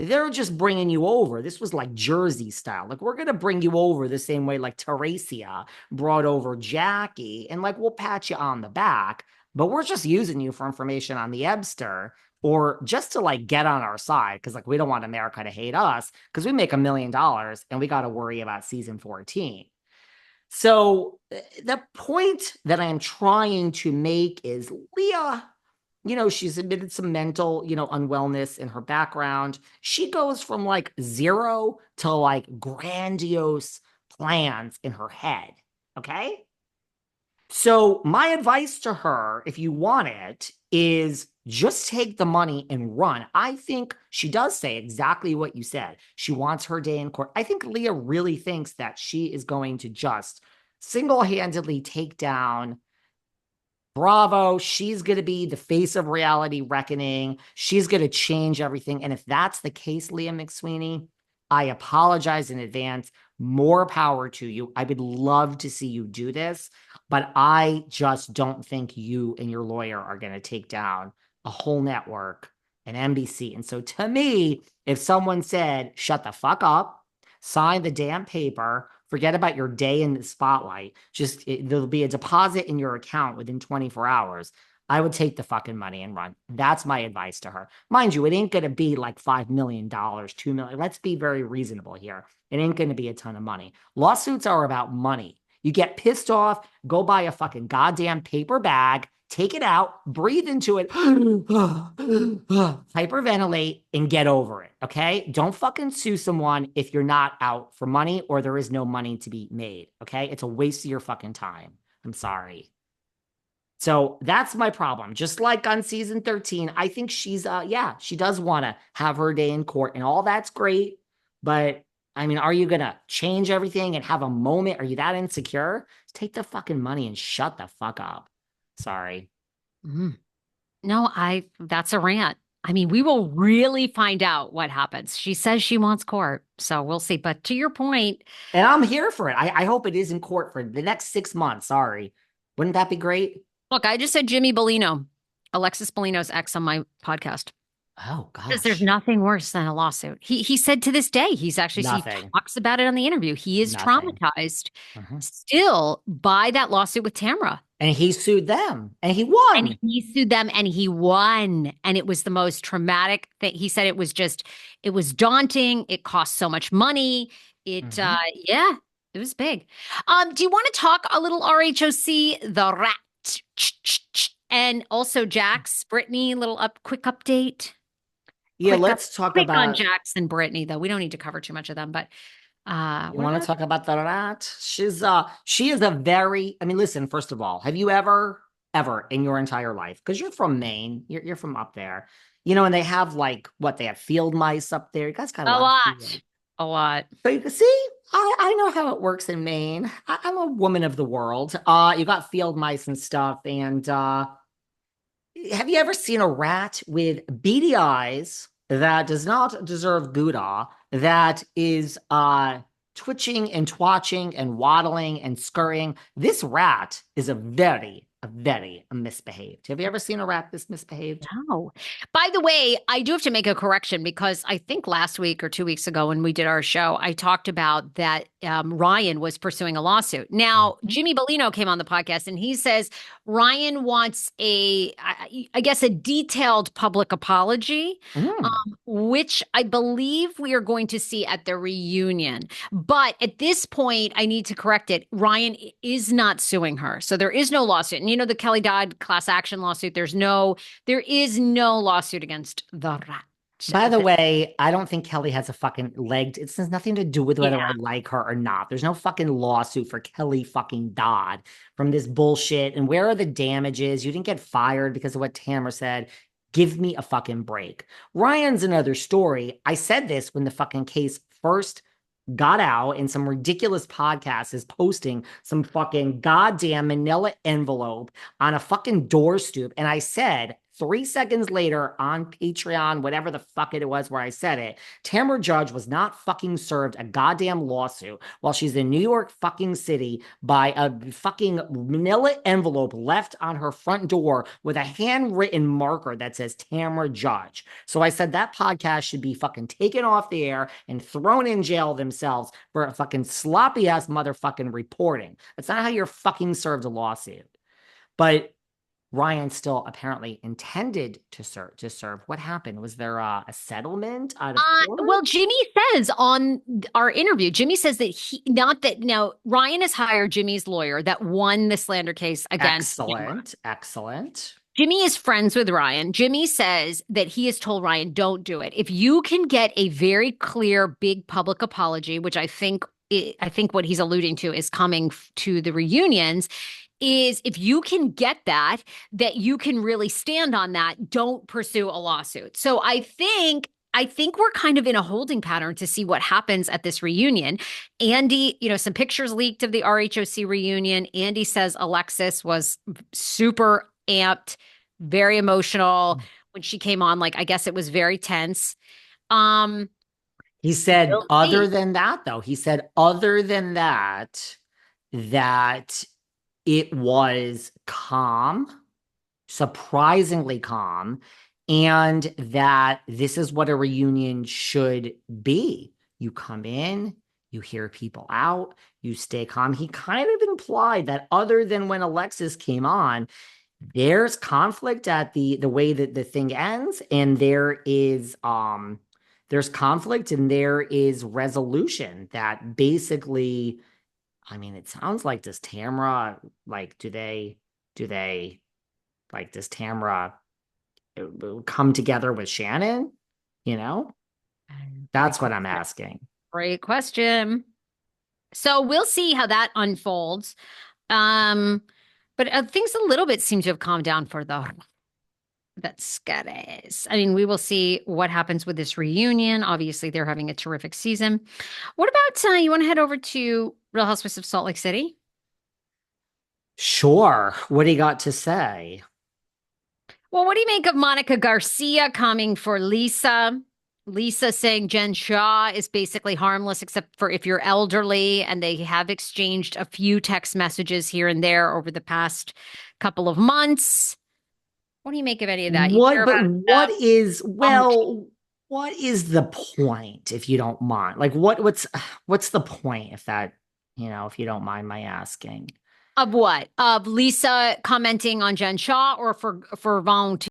they're just bringing you over. This was like Jersey style. Like, we're going to bring you over the same way like Teresia brought over Jackie. And like, we'll pat you on the back, but we're just using you for information on the Ebster or just to like get on our side. Cause like, we don't want America to hate us because we make $1 million and we got to worry about season 14. So the point that I'm trying to make is Leah, she's admitted some mental, unwellness in her background. She goes from like zero to like grandiose plans in her head. Okay. So my advice to her, if you want it, is just take the money and run. I think she does say exactly what you said. She wants her day in court. I think Leah really thinks that she is going to just single-handedly take down Bravo. She's going to be the face of reality reckoning. She's going to change everything. And if that's the case, Leah McSweeney, I apologize in advance. More power to you. I would love to see you do this, but I just don't think you and your lawyer are going to take down a whole network, an NBC. And so to me, if someone said, shut the fuck up, sign the damn paper, forget about your day in the spotlight, there'll be a deposit in your account within 24 hours. I would take the fucking money and run. That's my advice to her. Mind you, it ain't going to be like $5 million, $2 million. Let's be very reasonable here. It ain't going to be a ton of money. Lawsuits are about money. You get pissed off, go buy a fucking goddamn paper bag, take it out, breathe into it, hyperventilate, and get over it, okay? Don't fucking sue someone if you're not out for money or there is no money to be made, okay? It's a waste of your fucking time. I'm sorry. So that's my problem. Just like on season 13, I think she's, she does want to have her day in court and all that's great. But I mean, are you going to change everything and have a moment? Are you that insecure? Take the fucking money and shut the fuck up. Sorry. No, that's a rant. I mean, we will really find out what happens. She says she wants court, so we'll see. But to your point, and I'm here for it. I hope it is in court for the next 6 months. Sorry. Wouldn't that be great? look, I just said Jimmy Bellino, Alexis Bellino's ex on my podcast. Oh, Because there's gosh. nothing worse than a lawsuit. He said to this day, he Nothing. talks about it on the interview. He is Nothing. traumatized Mhm. still by that lawsuit with Tamra. And he sued them and he And won. he sued them and he won. And it was the most traumatic thing. He said it was daunting. It cost so much money. Mhm. Yeah, it was big. Do you want to talk a little RHOC, the rat? And also Jax, Brittany, quick update. Yeah, let's talk Quick on about. Jax and Brittany, though. We don't need to cover too much of them, but You what want to about talk about the rat? She is a very, I mean, listen, first of all, have you ever in your entire life, because you're from Maine, you're from up there, and they have like what they have field mice up there. You guys got a a lot of field. lot? A lot. So you can see, I know how it works in Maine. I'm a woman of the world. You got field mice and stuff. And have you ever seen a rat with beady eyes that does not deserve Gouda, that is twitching and twatching and waddling and scurrying? This rat is a very misbehaved. Have you ever seen a rat this misbehaved? No. By the way, I do have to make a correction because I think last week or 2 weeks ago when we did our show, I talked about that Ryan was pursuing a lawsuit. Now, Mhm. Jimmy Bellino came on the podcast and he says Ryan wants I guess, a detailed public apology, Mm. which I believe we are going to see at the reunion. But at this point, I need to correct it. Ryan is not suing her. So there is no lawsuit. And the Kelly Dodd class action lawsuit, there is no lawsuit against the rat. By the way, I don't think Kelly has a fucking leg. It has nothing to do with whether Yeah. I like her or not. There's no fucking lawsuit for Kelly fucking Dodd from this bullshit. And where are the damages? You didn't get fired because of what Tamara said. Give me a fucking break. Ryan's another story. I said this when the fucking case first got out, and some ridiculous podcast is posting some fucking goddamn manila envelope on a fucking door stoop. And I said, 3 seconds later on Patreon, whatever the fuck it was where I said it, Tamra Judge was not fucking served a goddamn lawsuit while she's in New York fucking City by a fucking manila envelope left on her front door with a handwritten marker that says Tamra Judge. So I said that podcast should be fucking taken off the air and thrown in jail themselves for a fucking sloppy ass motherfucking reporting. That's not how you're fucking served a lawsuit. But Ryan still apparently intended to serve. What happened? Was there a settlement out of court? Well, Jimmy says on our interview, Jimmy says that not that now Ryan has hired Jimmy's lawyer that won the slander case against Excellent. Excellent. Jimmy is friends with Ryan. Jimmy says that he has told Ryan, don't do it. If you can get a very clear, big public apology, which I think what he's alluding to is coming to the reunions, is if you can get that you can really stand on that, don't pursue a lawsuit. So I think we're kind of in a holding pattern to see what happens at this reunion. Andy, some pictures leaked of the RHOC reunion. Andy says Alexis was super amped, very emotional when she came on. Like, I guess it was very tense. He said, We'll other see. than that, though, that it was calm, surprisingly calm, and that this is what a reunion should be. You come in, you hear people out, you stay calm. He kind of implied that other than when Alexis came on, there's conflict at the way that the thing ends, and there's conflict and there is resolution that basically, I mean, it sounds like does Tamra like does Tamra come together with Shannon? You know, that's what I'm asking. Great question. So we'll see how that unfolds. But things a little bit seem to have calmed down for the Scuddies. I mean, we will see what happens with this reunion. Obviously, they're having a terrific season. What about you want to head over to Real Housewives of Salt Lake City? Sure. What do you got to say? Well, what do you make of Monica Garcia coming for Lisa? Lisa saying Jen Shaw is basically harmless, except for if you're elderly, and they have exchanged a few text messages here and there over the past couple of months. What do you make of any of that? You hear But about what is the point, if you don't mind? Like what's the point if that, if you don't mind my asking? of what? Of Lisa commenting on Jen Shaw or for volunteering?